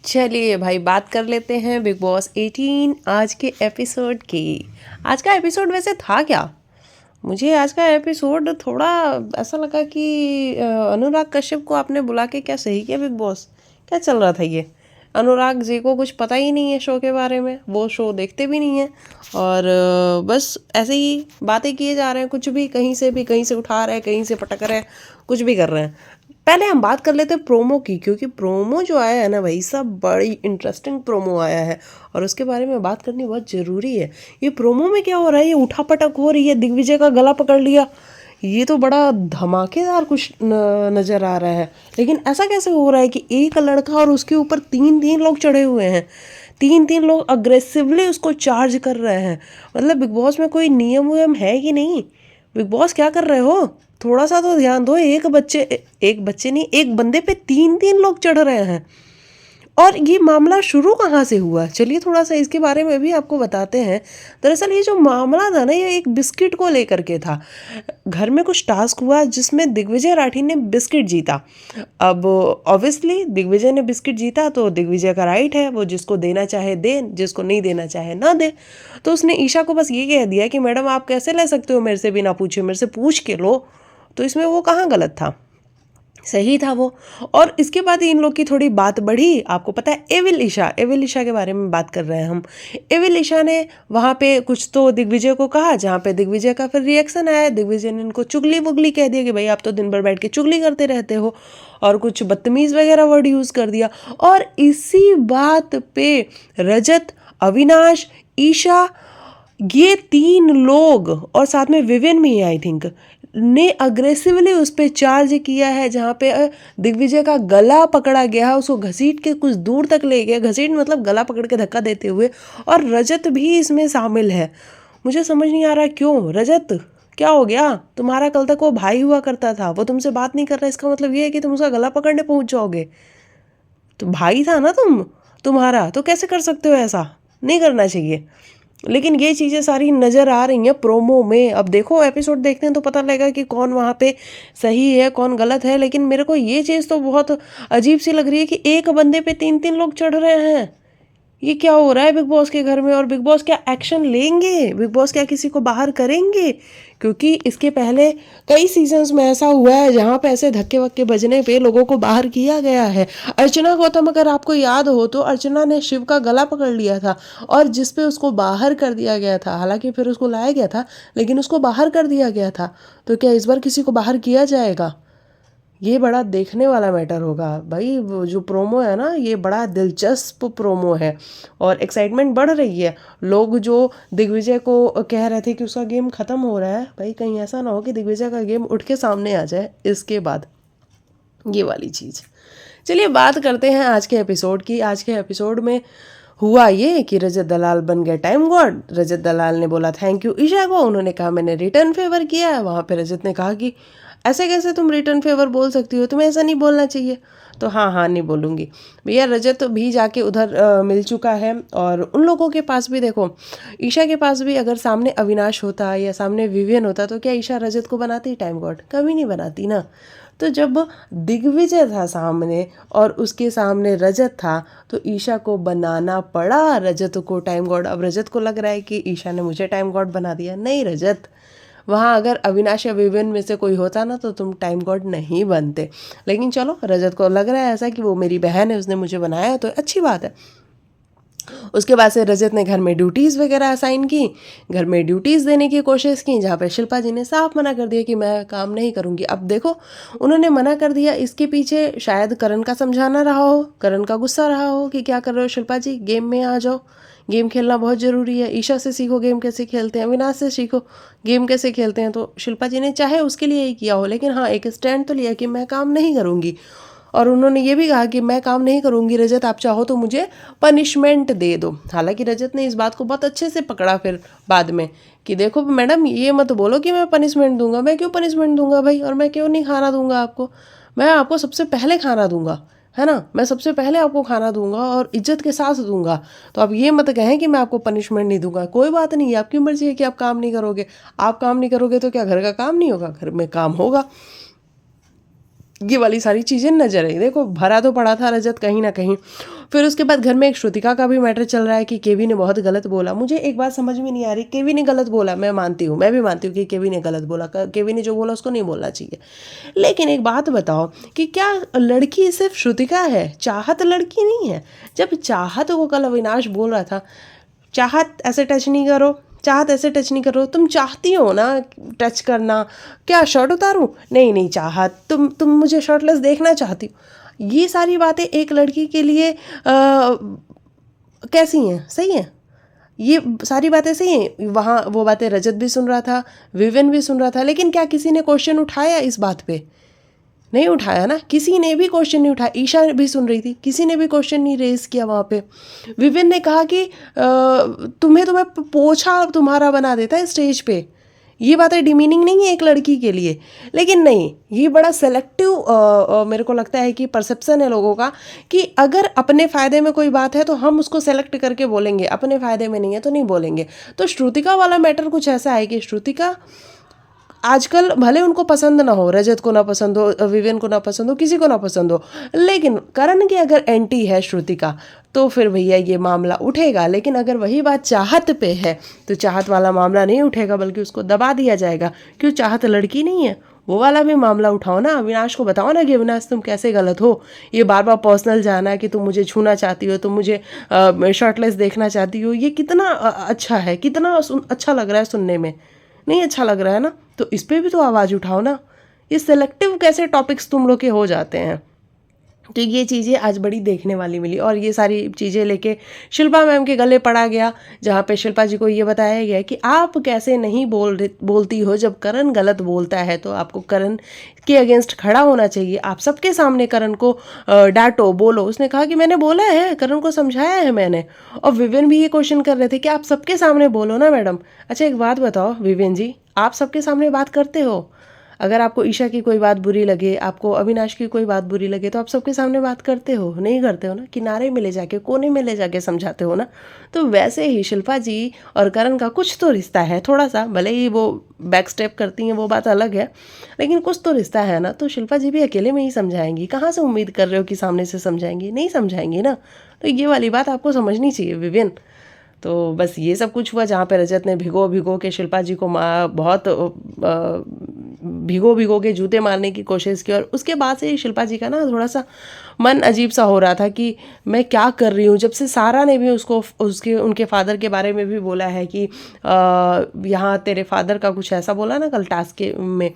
चलिए भाई बात कर लेते हैं बिग बॉस 18 आज के एपिसोड की। आज का एपिसोड वैसे था क्या? मुझे आज का एपिसोड थोड़ा ऐसा लगा कि अनुराग कश्यप को आपने बुला के क्या सही किया बिग बॉस। क्या चल रहा था ये? अनुराग जी को कुछ पता ही नहीं है शो के बारे में, वो शो देखते भी नहीं है और बस ऐसे ही बातें किए जा रहे हैं, कुछ भी कहीं से उठा रहे हैं, कहीं से पटक रहे हैं, कुछ भी कर रहे हैं। पहले हम बात कर लेते हैं प्रोमो की, क्योंकि प्रोमो जो आया है ना भाई सब बड़ी इंटरेस्टिंग प्रोमो आया है और उसके बारे में बात करनी बहुत ज़रूरी है। ये प्रोमो में क्या हो रहा है? ये उठापटक हो रही है, दिग्विजय का गला पकड़ लिया, ये तो बड़ा धमाकेदार कुछ नज़र आ रहा है। लेकिन ऐसा कैसे हो रहा है कि एक लड़का और उसके ऊपर तीन तीन लोग चढ़े हुए हैं, तीन तीन लोग अग्रेसिवली उसको चार्ज कर रहे हैं। मतलब बिग बॉस में कोई नियम वियम है कि नहीं? बिग बॉस क्या कर रहे हो? थोड़ा सा तो ध्यान दो। एक बच्चे नहीं, एक बंदे पे तीन तीन लोग चढ़ रहे हैं। और ये मामला शुरू कहाँ से हुआ, चलिए थोड़ा सा इसके बारे में भी आपको बताते हैं। दरअसल ये जो मामला था ना, ये एक बिस्किट को लेकर के था। घर में कुछ टास्क हुआ जिसमें दिग्विजय राठी ने बिस्किट जीता। अब ऑब्वियसली दिग्विजय ने बिस्किट जीता तो दिग्विजय का राइट है, वो जिसको देना चाहे दे, जिसको नहीं देना चाहे ना दे। तो उसने ईशा को बस ये कह दिया कि मैडम आप कैसे ले सकते हो मेरे से बिना पूछे, मेरे से पूछ के लो। तो इसमें वो कहाँ गलत था, सही था वो। और इसके बाद इन लोग की थोड़ी बात बढ़ी। आपको पता है एविल ईशा के बारे में बात कर रहे हैं हम। एविल ईशा ने वहाँ पे कुछ तो दिग्विजय को कहा, जहाँ पे दिग्विजय का फिर रिएक्शन आया। दिग्विजय ने इनको चुगली वुगली कह दिया कि भाई आप तो दिन भर बैठ के चुगली करते रहते हो, और कुछ बदतमीज़ वगैरह वर्ड यूज़ कर दिया। और इसी बात पे रजत, अविनाश, ईशा, ये तीन लोग और साथ में विवियन भी आई थिंक ने अग्रेसिवली उस पर चार्ज किया है, जहाँ पे दिग्विजय का गला पकड़ा गया है, उसको घसीट के कुछ दूर तक ले गया। घसीट मतलब गला पकड़ के धक्का देते हुए। और रजत भी इसमें शामिल है। मुझे समझ नहीं आ रहा क्यों रजत, क्या हो गया तुम्हारा? कल तक वो भाई हुआ करता था, वो तुमसे बात नहीं कर रहा, इसका मतलब ये है कि तुम उसका गला पकड़ने पहुंच जाओगे? तो भाई था ना तुम्हारा, तो कैसे कर सकते हो ऐसा? नहीं करना चाहिए। लेकिन ये चीज़ें सारी नज़र आ रही हैं प्रोमो में। अब देखो एपिसोड देखते हैं तो पता लगेगा कि कौन वहाँ पे सही है कौन गलत है। लेकिन मेरे को ये चीज़ तो बहुत अजीब सी लग रही है कि एक बंदे पे तीन तीन लोग चढ़ रहे हैं। ये क्या हो रहा है बिग बॉस के घर में? और बिग बॉस क्या एक्शन लेंगे? बिग बॉस क्या किसी को बाहर करेंगे? क्योंकि इसके पहले कई सीजन्स में ऐसा हुआ है जहाँ पे ऐसे धक्के वक्के बजने पे लोगों को बाहर किया गया है। अर्चना गौतम, अगर आपको याद हो तो अर्चना ने शिव का गला पकड़ लिया था और जिस पे उसको बाहर कर दिया गया था। हालांकि फिर उसको लाया गया था लेकिन उसको बाहर कर दिया गया था। तो क्या इस बार किसी को बाहर किया जाएगा? ये बड़ा देखने वाला मैटर होगा भाई। वो जो प्रोमो है ना, ये बड़ा दिलचस्प प्रोमो है और एक्साइटमेंट बढ़ रही है। लोग जो दिग्विजय को कह रहे थे कि उसका गेम ख़त्म हो रहा है, भाई कहीं ऐसा ना हो कि दिग्विजय का गेम उठ के सामने आ जाए इसके बाद, ये वाली चीज़। चलिए बात करते हैं आज के एपिसोड की। आज के एपिसोड में हुआ ये कि रजत दलाल बन गए टाइम गॉड। रजत दलाल ने बोला थैंक यू ईशा को, उन्होंने कहा मैंने रिटर्न फेवर किया है। वहाँ पे रजत ने कहा कि ऐसे कैसे तुम रिटर्न फेवर बोल सकती हो, तुम्हें ऐसा नहीं बोलना चाहिए। तो हाँ नहीं बोलूँगी भैया। रजत भी जाके उधर मिल चुका है और उन लोगों के पास भी देखो, ईशा के पास भी अगर सामने अविनाश होता या सामने विवियन होता तो क्या ईशा रजत को बनाती टाइम गॉड? कभी नहीं बनाती ना। तो जब दिग्विजय था सामने और उसके सामने रजत था तो ईशा को बनाना पड़ा रजत को टाइम गॉड। अब रजत को लग रहा है कि ईशा ने मुझे टाइम गॉड बना दिया। नहीं रजत, वहाँ अगर अविनाश या विवियन में से कोई होता ना तो तुम टाइम गॉड नहीं बनते। लेकिन चलो रजत को लग रहा है ऐसा कि वो मेरी बहन है, उसने मुझे बनाया, तो अच्छी बात है। उसके बाद से रजत ने घर में ड्यूटीज़ वगैरह असाइन की, घर में ड्यूटीज़ देने की कोशिश की, जहाँ पे शिल्पा जी ने साफ मना कर दिया कि मैं काम नहीं करूँगी। अब देखो उन्होंने मना कर दिया, इसके पीछे शायद करण का समझाना रहा हो, करण का गुस्सा रहा हो कि क्या कर रहे हो शिल्पा जी, गेम में आ जाओ, गेम खेलना बहुत ज़रूरी है। ईशा से सीखो गेम कैसे खेलते हैं, अविनाश से सीखो गेम कैसे खेलते हैं। तो शिल्पा जी ने चाहे उसके लिए ही किया हो, लेकिन हाँ एक स्टैंड तो लिया कि मैं काम नहीं करूँगी। और उन्होंने ये भी कहा कि मैं काम नहीं करूँगी रजत, आप चाहो तो मुझे पनिशमेंट दे दो। हालांकि रजत ने इस बात को बहुत अच्छे से पकड़ा फिर बाद में कि देखो मैडम ये मत बोलो कि मैं पनिशमेंट दूंगा, मैं क्यों पनिशमेंट दूंगा भाई, और मैं क्यों नहीं खाना दूंगा आपको, मैं आपको सबसे पहले खाना दूंगा, है ना, मैं सबसे पहले आपको खाना दूंगा और इज्जत के साथ दूंगा। तो आप ये मत कहें कि मैं आपको पनिशमेंट नहीं दूंगा। कोई बात नहीं, आपकी मर्जी है कि आप काम नहीं करोगे। आप काम नहीं करोगे तो क्या घर का काम नहीं होगा? घर में काम होगा। ये वाली सारी चीज़ें नजर आई। देखो भरा तो पड़ा था रजत कहीं ना कहीं। फिर उसके बाद घर में एक श्रुतिका का भी मैटर चल रहा है कि केवी ने बहुत गलत बोला। मुझे एक बात समझ में नहीं आ रही, केवी ने गलत बोला, मैं मानती हूँ, मैं भी मानती हूँ कि केवी ने गलत बोला, केवी ने जो बोला उसको नहीं बोलना चाहिए। लेकिन एक बात बताओ कि क्या लड़की सिर्फ श्रुतिका है, चाहत लड़की नहीं है? जब चाहत को कल अविनाश बोल रहा था, चाहत ऐसे टच नहीं करो, चाहत ऐसे टच नहीं करो, तुम चाहती हो ना टच करना, क्या शर्ट उतारूं? नहीं नहीं चाहत, तुम मुझे शर्टलेस देखना चाहती हो। ये सारी बातें एक लड़की के लिए कैसी हैं? सही है? ये सारी बातें सही हैं? वहाँ वो बातें रजत भी सुन रहा था, विवेन भी सुन रहा था, लेकिन क्या किसी ने क्वेश्चन उठाया इस बात पे? नहीं उठाया ना, किसी ने भी क्वेश्चन नहीं उठाया। ईशा भी सुन रही थी, किसी ने भी क्वेश्चन नहीं रेज किया वहाँ पे। विवेन ने कहा कि तुम्हें पोछा तुम्हारा बना देता है स्टेज पे। ये बातें डिमीनिंग नहीं है एक लड़की के लिए। लेकिन नहीं, ये बड़ा सेलेक्टिव मेरे को लगता है कि परसेप्शन है लोगों का कि अगर अपने फ़ायदे में कोई बात है तो हम उसको सेलेक्ट करके बोलेंगे, अपने फ़ायदे में नहीं है तो नहीं बोलेंगे। तो श्रुतिका वाला मैटर कुछ ऐसा है कि श्रुतिका आजकल भले उनको पसंद ना हो, रजत को ना पसंद हो, विवेन को ना पसंद हो, किसी को ना पसंद हो, लेकिन करण की अगर एंटी है श्रुतिका तो फिर भैया ये मामला उठेगा। लेकिन अगर वही बात चाहत पे है तो चाहत वाला मामला नहीं उठेगा, बल्कि उसको दबा दिया जाएगा। क्यों? चाहत लड़की नहीं है? वो वाला भी मामला उठाओ ना, अविनाश को बताओ ना कि अविनाश तुम कैसे गलत हो। ये बार बार पर्सनल जाना कि तुम मुझे छूना चाहती हो, तुम मुझे शर्टलेस देखना चाहती हो, ये कितना अच्छा है, कितना अच्छा लग रहा है सुनने में? नहीं अच्छा लग रहा है ना? तो इस पे भी तो आवाज़ उठाओ ना। ये सेलेक्टिव कैसे टॉपिक्स तुम लोग के हो जाते हैं? तो ये चीज़ें आज बड़ी देखने वाली मिली। और ये सारी चीज़ें लेके शिल्पा मैम के गले पड़ा गया, जहाँ पे शिल्पा जी को ये बताया गया कि आप कैसे नहीं बोलती हो, जब करण गलत बोलता है तो आपको करण के अगेंस्ट खड़ा होना चाहिए। आप सबके सामने करण को डांटो, बोलो। उसने कहा कि मैंने बोला है, करण को समझाया है मैंने। और विवेन भी ये क्वेश्चन कर रहे थे कि आप सबके सामने बोलो ना मैडम। अच्छा एक बात बताओ विवेन जी, आप सबके सामने बात करते हो? अगर आपको ईशा की कोई बात बुरी लगे, आपको अविनाश की कोई बात बुरी लगे, तो आप सबके सामने बात करते हो? नहीं करते हो ना, किनारे में ले जाके, कोने में ले जाके समझाते हो ना। तो वैसे ही शिल्पा जी और करण का कुछ तो रिश्ता है, थोड़ा सा, भले ही वो बैक स्टेप करती हैं वो बात अलग है, लेकिन कुछ तो रिश्ता है ना। तो शिल्पा जी भी अकेले में ही समझाएंगी, कहाँ से उम्मीद कर रहे हो कि सामने से समझाएंगी? नहीं समझाएंगी ना। तो ये वाली बात आपको समझनी चाहिए विवेन। तो बस ये सब कुछ हुआ, जहाँ पे रजत ने भिगो भिगो के शिल्पा जी को बहुत भिगो भिगो के जूते मारने की कोशिश की। और उसके बाद से शिल्पा जी का ना थोड़ा सा मन अजीब सा हो रहा था कि मैं क्या कर रही हूँ। जब से सारा ने भी उनके फादर के बारे में भी बोला है कि यहाँ तेरे फादर का कुछ ऐसा बोला ना कल टास्क में,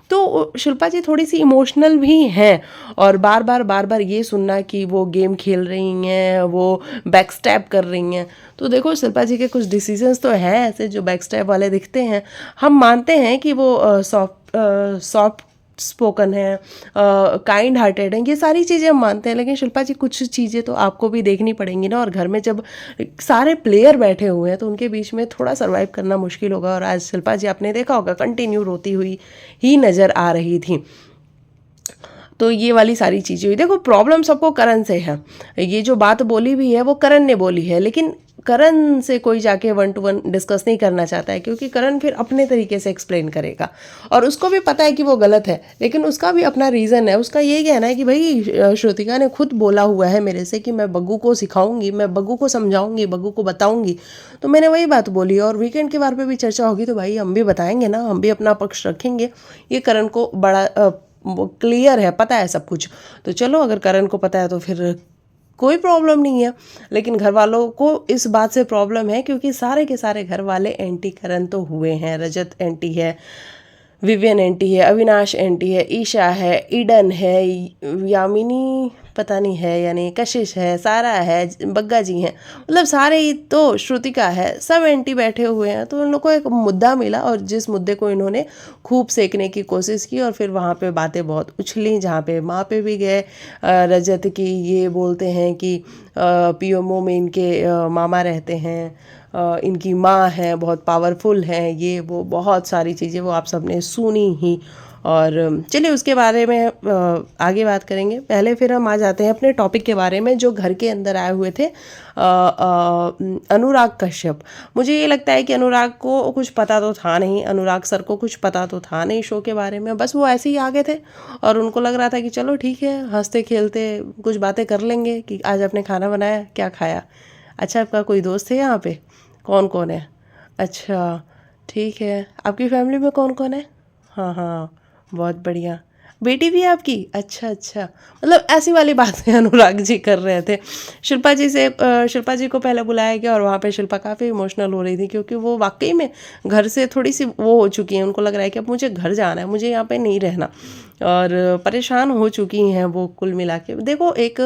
तो शिल्पा जी थोड़ी सी इमोशनल भी हैं। और बार बार ये सुनना कि वो गेम खेल रही हैं, वो बैक स्टैब कर रही हैं। तो देखो शिल्पा जी के कुछ डिसीजंस तो हैं ऐसे जो बैक स्टैब वाले दिखते हैं। हम मानते हैं कि वो सॉफ्ट स्पोकन है, काइंड हार्टेड है, ये सारी चीज़ें हम मानते हैं, लेकिन शिल्पा जी कुछ चीज़ें तो आपको भी देखनी पड़ेंगी ना। और घर में जब सारे प्लेयर बैठे हुए हैं तो उनके बीच में थोड़ा सर्वाइव करना मुश्किल होगा। और आज शिल्पा जी आपने देखा होगा कंटिन्यू रोती हुई ही नज़र आ रही थी। तो ये वाली सारी चीज़ें हुई। देखो प्रॉब्लम सबको करण से है, ये जो बात बोली भी है वो करण ने बोली है, लेकिन करण से कोई जाके 1 to 1 डिस्कस नहीं करना चाहता है, क्योंकि करण फिर अपने तरीके से एक्सप्लेन करेगा। और उसको भी पता है कि वो गलत है, लेकिन उसका भी अपना रीज़न है। उसका ये कहना है कि भाई श्रुतिका ने खुद बोला हुआ है मेरे से कि मैं बग्गू को सिखाऊंगी, मैं बग्गू को समझाऊंगी, बग्गू को बताऊंगी। तो मैंने वही बात बोली। और वीकेंड के बारे पे भी चर्चा होगी तो भाई हम भी बताएंगे ना, हम भी अपना पक्ष रखेंगे। ये करण को बड़ा क्लियर है, पता है सब कुछ। तो चलो अगर करण को पता है तो फिर कोई प्रॉब्लम नहीं है। लेकिन घर वालों को इस बात से प्रॉब्लम है क्योंकि सारे के सारे घर वाले एंटी करण तो हुए हैं। रजत एंटी है, विवियन एंटी है, अविनाश एंटी है, ईशा है, ईडन है, यामिनी पता नहीं है, यानी कशिश है, सारा है, बग्गा जी हैं, मतलब सारे ही, तो श्रुतिका है, सब एंटी बैठे हुए हैं। तो उन लोग को एक मुद्दा मिला और जिस मुद्दे को इन्होंने खूब सेकने की कोशिश की और फिर वहाँ पे बातें बहुत उछली, जहाँ पे माँ पे भी गए रजत की। ये बोलते हैं कि पीएमओ में इनके मामा रहते हैं, इनकी माँ है, बहुत पावरफुल हैं, ये वो बहुत सारी चीज़ें वो आप सबने सुनी ही और चलिए उसके बारे में आगे बात करेंगे। पहले फिर हम आ जाते हैं अपने टॉपिक के बारे में, जो घर के अंदर आए हुए थे अनुराग कश्यप। मुझे ये लगता है कि अनुराग को कुछ पता तो था नहीं, अनुराग सर को कुछ पता तो था नहीं शो के बारे में, बस वो ऐसे ही आ गए थे और उनको लग रहा था कि चलो ठीक है, हंसते खेलते कुछ बातें कर लेंगे कि आज आपने खाना बनाया, क्या खाया, अच्छा आपका कोई दोस्त है यहाँ पे, कौन कौन है, अच्छा ठीक है, आपकी फैमिली में कौन कौन है, हाँ हाँ बहुत बढ़िया, बेटी भी है आपकी, अच्छा अच्छा, मतलब ऐसी वाली बातें अनुराग जी कर रहे थे। शिल्पा जी को पहले बुलाया गया और वहाँ पे शिल्पा काफ़ी इमोशनल हो रही थी, क्योंकि वो वाकई में घर से थोड़ी सी वो हो चुकी हैं, उनको लग रहा है कि अब मुझे घर जाना है, मुझे यहाँ पे नहीं रहना, और परेशान हो चुकी हैं वो कुल मिला के। देखो एक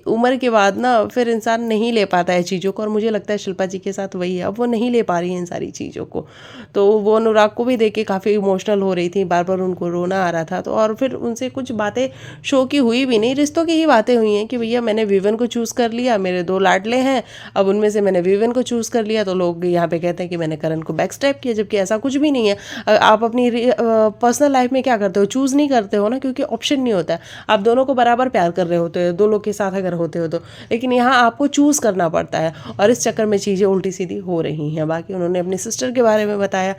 उम्र के बाद ना फिर इंसान नहीं ले पाता है चीज़ों को, और मुझे लगता है शिल्पा जी के साथ वही है, अब वो नहीं ले पा रही हैं इन सारी चीज़ों को। तो वो अनुराग को भी देख के काफ़ी इमोशनल हो रही थी, बार बार उनको रोना आ रहा था। तो और फिर उनसे कुछ बातें शो की हुई भी नहीं, रिश्तों की ही बातें हुई हैं कि भैया मैंने विवन को चूज़ कर लिया, मेरे 2 लाडले हैं, अब उनमें से मैंने विवन को चूज़ कर लिया, तो लोग यहाँ पे कहते हैं कि मैंने करण को बैक स्टेप किया, जबकि ऐसा कुछ भी नहीं है। आप अपनी पर्सनल लाइफ में क्या करते हो, चूज़ नहीं करते हो ना, क्योंकि ऑप्शन नहीं होता है। आप दोनों को बराबर प्यार कर रहे होते हो, 2 लोग के साथ अगर होते हो तो, लेकिन यहाँ आपको चूज़ करना पड़ता है, और इस चक्कर में चीज़ें उल्टी सीधी हो रही हैं। बाकी उन्होंने अपनी सिस्टर के बारे में बताया,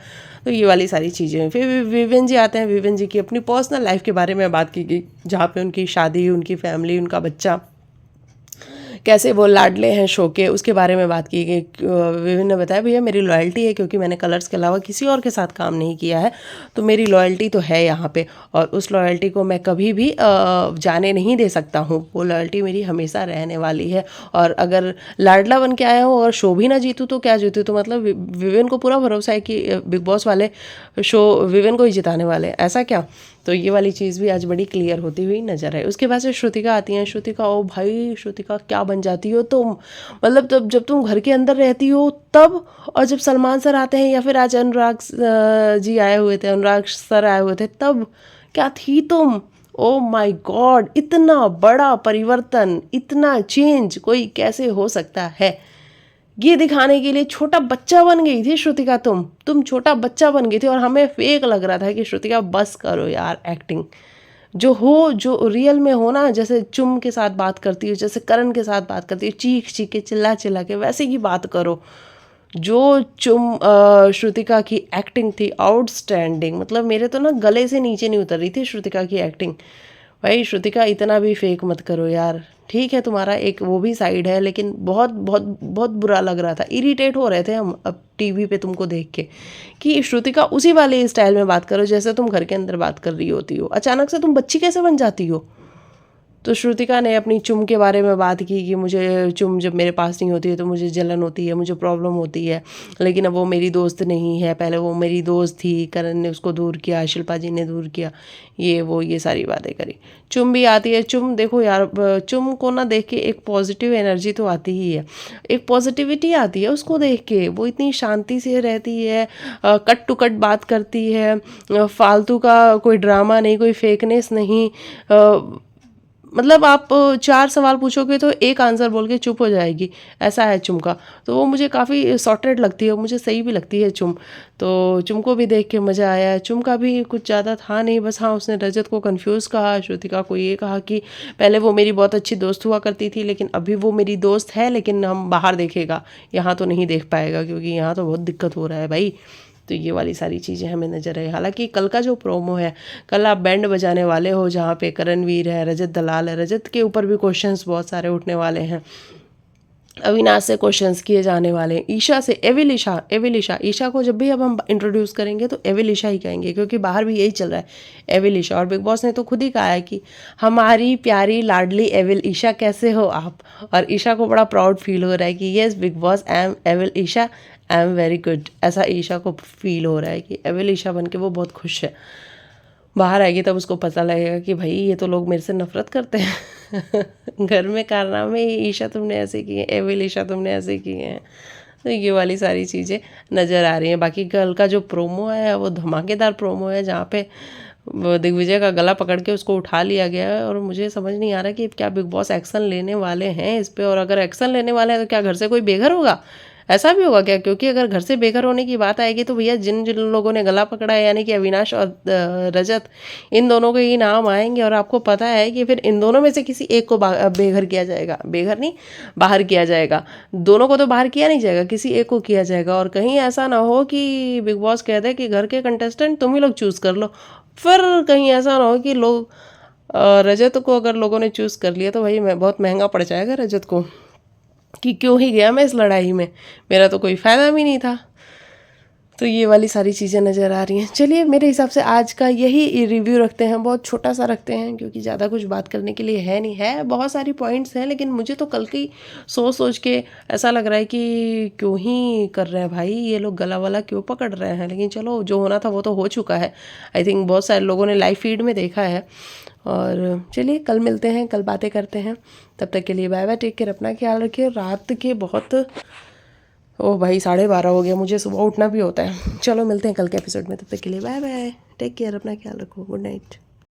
तो ये वाली सारी चीज़ें हैं। फिर विवेन जी आते हैं, विवेन जी की अपनी पर्सनल लाइफ के बारे में बात की गई, जहाँ पे उनकी शादी, उनकी फैमिली, उनका बच्चा, कैसे वो लाडले हैं शो के, उसके बारे में बात की गई। विवेन ने बताया भैया मेरी लॉयल्टी है, क्योंकि मैंने कलर्स के अलावा किसी और के साथ काम नहीं किया है, तो मेरी लॉयल्टी तो है यहाँ पे, और उस लॉयल्टी को मैं कभी भी जाने नहीं दे सकता हूँ, वो लॉयल्टी मेरी हमेशा रहने वाली है। और अगर लाडला बन के आया हो और शो भी ना जीतूँ तो क्या जीतूँ, तो मतलब विवेन को पूरा भरोसा है कि बिग बॉस वाले शो विवेन को ही जिताने वाले, ऐसा क्या। तो ये वाली चीज़ भी आज बड़ी क्लियर होती हुई नजर आई। उसके बाद से श्रुतिका आती हैं। श्रुतिका, ओ भाई श्रुतिका क्या बन जाती हो तुम, मतलब तब जब तुम घर के अंदर रहती हो तब, और जब सलमान सर आते हैं या फिर आज अनुराग जी आए हुए थे, अनुराग सर आए हुए थे, तब क्या थी तुम। ओ माय गॉड, इतना बड़ा परिवर्तन, इतना चेंज कोई कैसे हो सकता है, ये दिखाने के लिए छोटा बच्चा बन गई थी श्रुतिका। तुम छोटा बच्चा बन गई थी, और हमें फेक लग रहा था कि श्रुतिका बस करो यार एक्टिंग, जो रियल में हो ना, जैसे चुम के साथ बात करती हो, जैसे करण के साथ बात करती हो, चीख चीख के चिल्ला चिल्ला के, वैसे की बात करो। जो श्रुतिका की एक्टिंग थी आउटस्टैंडिंग, मतलब मेरे तो ना गले से नीचे नहीं उतर रही थी श्रुतिका की एक्टिंग। भाई श्रुतिका इतना भी फेक मत करो यार, ठीक है तुम्हारा एक वो भी साइड है, लेकिन बहुत बहुत बहुत बुरा लग रहा था, इरिटेट हो रहे थे हम अब टीवी पे तुमको देख के, कि श्रुतिका उसी वाले स्टाइल में बात करो जैसे तुम घर के अंदर बात कर रही होती हो, अचानक से तुम बच्ची कैसे बन जाती हो। तो श्रुतिका ने अपनी चुम के बारे में बात की कि मुझे चुम जब मेरे पास नहीं होती है तो मुझे जलन होती है, मुझे प्रॉब्लम होती है, लेकिन अब वो मेरी दोस्त नहीं है, पहले वो मेरी दोस्त थी, करण ने उसको दूर किया, शिल्पा जी ने दूर किया, ये सारी बातें करी। चुम भी आती है। चुम देखो यार, चुम को ना देख के एक पॉजिटिव एनर्जी तो आती ही है, एक पॉजिटिविटी आती है उसको देख के, वो इतनी शांति से रहती है, कट टू कट बात करती है, फालतू का कोई ड्रामा नहीं, कोई फेकनेस नहीं, मतलब आप 4 सवाल पूछोगे तो एक आंसर बोल के चुप हो जाएगी, ऐसा है चुम का। तो वो मुझे काफ़ी सॉर्टेड लगती है, मुझे सही भी लगती है चुम। तो चुम को भी देख के मज़ा आया। चुम का भी कुछ ज़्यादा था नहीं, बस हाँ उसने रजत को कंफ्यूज कहा, श्रुतिका को ये कहा कि पहले वो मेरी बहुत अच्छी दोस्त हुआ करती थी, लेकिन अभी वो मेरी दोस्त है, लेकिन हम बाहर देखेगा, यहाँ तो नहीं देख पाएगा, क्योंकि यहाँ तो बहुत दिक्कत हो रहा है भाई। तो ये वाली सारी चीज़ें हमें नज़र आई। हालांकि कल का जो प्रोमो है, कल आप बैंड बजाने वाले हो, जहाँ पे करणवीर है, रजत दलाल है, रजत के ऊपर भी क्वेश्चंस बहुत सारे उठने वाले हैं, अविनाश से क्वेश्चंस किए जाने वाले हैं, ईशा से, एविलिशा ईशा को जब भी अब हम इंट्रोड्यूस करेंगे तो एविलिशा ही कहेंगे, क्योंकि बाहर भी यही चल रहा है, एविलिशा। और बिग बॉस ने तो खुद ही कहा है कि हमारी प्यारी लाडली एविल ईशा कैसे हो आप, और ईशा को बड़ा प्राउड फील हो रहा है कि yes Bigg Boss I am evil Isha, I am very good, ऐसा ईशा को फील हो रहा है कि एविल ईशा बन के वो बहुत खुश है। बाहर आएगी तब उसको पता लगेगा कि भाई ये तो लोग मेरे से नफरत करते हैं घर में कारनामे ईशा तुमने ऐसे किए, एविल ईशा तुमने ऐसे किए हैं। तो ये वाली सारी चीज़ें नज़र आ रही हैं। बाकी कल का जो प्रोमो है वो धमाकेदार प्रोमो है, जहाँ पे दिग्विजय का गला पकड़ के उसको उठा लिया गया है, और मुझे समझ नहीं आ रहा कि क्या बिग बॉस एक्शन लेने वाले हैं इस पर, और अगर एक्शन लेने वाले हैं तो क्या घर से कोई बेघर होगा। ऐसा भी होगा क्या? क्योंकि अगर घर से बेघर होने की बात आएगी तो भैया जिन जिन लोगों ने गला पकड़ा है यानी कि अविनाश और रजत, इन दोनों के ही नाम आएंगे और आपको पता है कि फिर इन दोनों में से किसी एक को बेघर किया जाएगा, बेघर नहीं बाहर किया जाएगा। दोनों को तो बाहर किया नहीं जाएगा, किसी एक को किया जाएगा। और कहीं ऐसा ना हो कि बिग बॉस कह दे कि घर के कंटेस्टेंट तुम ही लोग चूज़ कर लो, फिर कहीं ऐसा ना हो कि लोग रजत को अगर लोगों ने चूज़ कर लिया तो भाई मैं बहुत महंगा पड़ जाएगा रजत को, कि क्यों ही गया मैं इस लड़ाई में, मेरा तो कोई फ़ायदा भी नहीं था। तो ये वाली सारी चीज़ें नज़र आ रही हैं। चलिए मेरे हिसाब से आज का यही रिव्यू रखते हैं, बहुत छोटा सा रखते हैं क्योंकि ज़्यादा कुछ बात करने के लिए है नहीं, है बहुत सारी पॉइंट्स हैं, लेकिन मुझे तो कल की सोच सोच के ऐसा लग रहा है कि क्यों ही कर रहे हैं भाई ये लोग, गला वाला क्यों पकड़ रहे हैं। लेकिन चलो जो होना था वो तो हो चुका है। आई थिंक बहुत सारे लोगों ने लाइव फीड में देखा है। और चलिए कल मिलते हैं, कल बातें करते हैं। तब तक के लिए बाय बाय, टेक केयर, अपना ख्याल रखिए। रात के बहुत, ओ भाई 12:30 हो गया, मुझे सुबह उठना भी होता है। चलो मिलते हैं कल के एपिसोड में, तब तक के लिए बाय बाय, टेक केयर, अपना ख्याल रखो, गुड नाइट।